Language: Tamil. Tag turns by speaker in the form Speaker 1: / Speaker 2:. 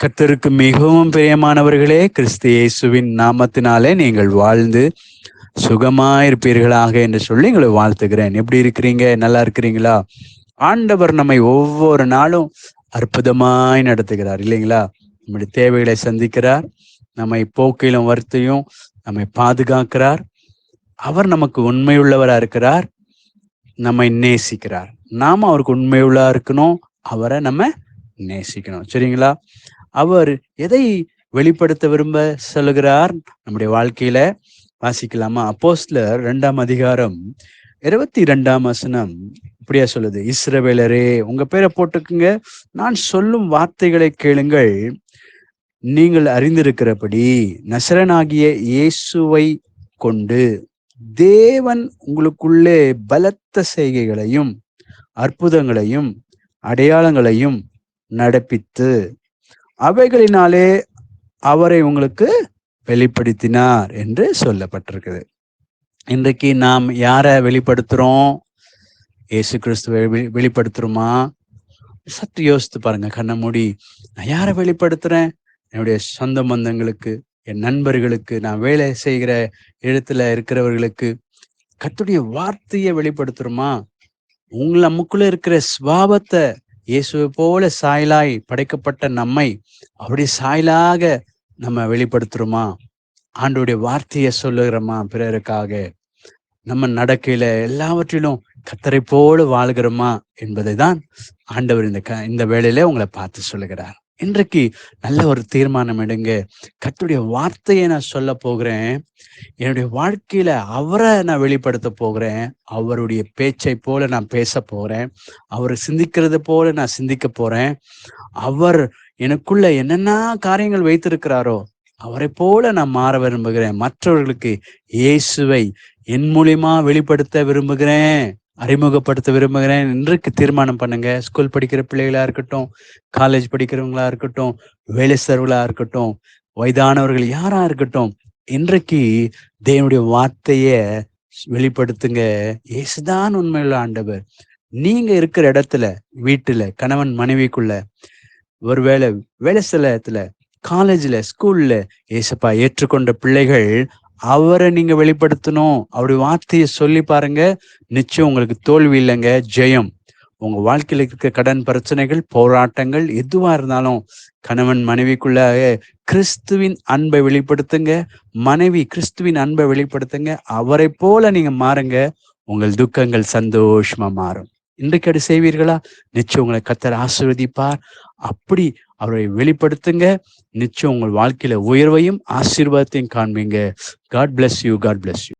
Speaker 1: கர்த்தருக்கு மிகவும் பிரியமானவர்களே, கிறிஸ்து இயேசுவின் நாமத்தினாலே நீங்கள் வாழ்ந்து சுகமாயிருப்பீர்களாக என்று சொல்லி உங்களை வாழ்த்துகிறேன். எப்படி இருக்கிறீங்க? நல்லா இருக்கிறீங்களா? ஆண்டவர் நம்மை ஒவ்வொரு நாளும் அற்புதமாய் நடத்துகிறார் இல்லைங்களா? நம்முடைய தேவைகளை சந்திக்கிறார், நம்மை போக்கிலும் வருத்தையும் நம்மை பாதுகாக்கிறார். அவர் நமக்கு உண்மையுள்ளவரா இருக்கிறார், நம்மை நேசிக்கிறார். நாம அவருக்கு உண்மையுள்ளா இருக்கணும், அவரை நம்ம நேசிக்கணும். சரிங்களா? அவர் எதை வெளிப்படுத்த விரும்ப சொல்லுகிறார் நம்முடைய வாழ்க்கையில? வாசிக்கலாமா? அப்போஸ்தலர் 2ஆம் அதிகாரம் 22ஆம் வசனம் இப்படியா சொல்லுது. இஸ்ரவேலரே, உங்க பேரை போட்டுக்குங்க, நான் சொல்லும் வார்த்தைகளை கேளுங்கள். நீங்கள் அறிந்திருக்கிறபடி நசரனாகிய இயேசுவை கொண்டு தேவன் உங்களுக்குள்ளே பலத்த செய்கைகளையும் அற்புதங்களையும் அடையாளங்களையும் நடப்பித்து அவைகளினாலே அவரை உங்களுக்கு வெளிப்படுத்தினார் என்று சொல்லப்பட்டிருக்குது. இன்றைக்கு நாம் யாரை வெளிப்படுத்துறோம்? இயேசு கிறிஸ்துவை வெளிப்படுத்துறோமா? சற்று யோசித்து பாருங்க. கண்ணை மூடி, நான் யாரை வெளிப்படுத்துறேன்? என்னுடைய சொந்த பந்தங்களுக்கு, என் நண்பர்களுக்கு, நான் வேலை செய்கிற இடத்துல இருக்கிறவர்களுக்கு கர்த்தருடைய வார்த்தையை வெளிப்படுத்துறோமா? நமக்குள்ள இருக்கிற சுபாவத்தை, இயேசுவை போல சாயலாய் படைக்கப்பட்ட நம்மை அவருடைய சாயலாக நம்ம வெளிப்படுத்துறோமா? ஆண்டவருடைய வார்த்தையை சொல்லுகிறோமா பிறருக்காக? நம்ம நடக்கையில எல்லாவற்றிலும் கர்த்தரை போல வாழ்கிறோமா என்பதை தான் ஆண்டவர் இந்த வேளையில உங்களை பார்த்து சொல்லுகிறார். இன்றைக்கு நல்ல ஒரு தீர்மானம் எடுங்க. கர்த்தருடைய வார்த்தையை நான் சொல்ல போகிறேன். என்னுடைய வாழ்க்கையில அவரை நான் வெளிப்படுத்த போகிறேன். அவருடைய பேச்சை போல நான் பேச போறேன். அவர் சிந்திக்கிறது போல நான் சிந்திக்க போறேன். அவர் எனக்குள்ள என்னென்ன காரியங்கள் வைத்திருக்கிறாரோ அவரை போல நான் மாற விரும்புகிறேன். மற்றவர்களுக்கு இயேசுவை என் மூலியமா வெளிப்படுத்த விரும்புகிறேன், அறிமுகப்படுத்த விரும்புகிறேன். இன்றைக்கு தீர்மானம் பண்ணுங்க. ஸ்கூல் படிக்கிற பிள்ளைகளா இருக்கட்டும், காலேஜ் படிக்கிறவங்களா இருக்கட்டும், வேலை செய்றவங்களா இருக்கட்டும், வயதானவர்கள் யாரா இருக்கட்டும், இன்றைக்கு தேவனுடைய வார்த்தைய வெளிப்படுத்துங்க. இயேசுதான் உண்மையுள்ள ஆண்டவர். நீங்க இருக்கிற இடத்துல, வீட்டுல, கணவன் மனைவிக்குள்ள, ஒருவேளை வேலை ஸ்தலத்துல, காலேஜ்ல, ஸ்கூல்ல ஏசப்பா ஏற்றுக்கொண்ட பிள்ளைகள், அவரை நீங்க வெளிப்படுத்தணும். அவருடைய வார்த்தையை சொல்லி பாருங்க. நிச்சயம் உங்களுக்கு தோல்வி இல்லைங்க, ஜெயம். உங்க வாழ்க்கையில இருக்க கடன் பிரச்சனைகள், போராட்டங்கள் எதுவா இருந்தாலும் கணவன் மனைவிக்குள்ள கிறிஸ்துவின் அன்பை வெளிப்படுத்துங்க. மனைவி கிறிஸ்துவின் அன்பை வெளிப்படுத்துங்க. அவரை போல நீங்க மாறுங்க. உங்கள் துக்கங்கள் சந்தோஷமா மாறும். இன்றைக்கு அது செய்வீர்களா? நிச்சயம் உங்களை கர்த்தர் ஆசீர்வதிப்பார். அப்படி அவரை வெளிப்படுத்துங்க. நிச்சயம் உங்கள் வாழ்க்கையில உயர்வையும் ஆசீர்வாதத்தையும் காண்பீங்க. God bless you. God bless you.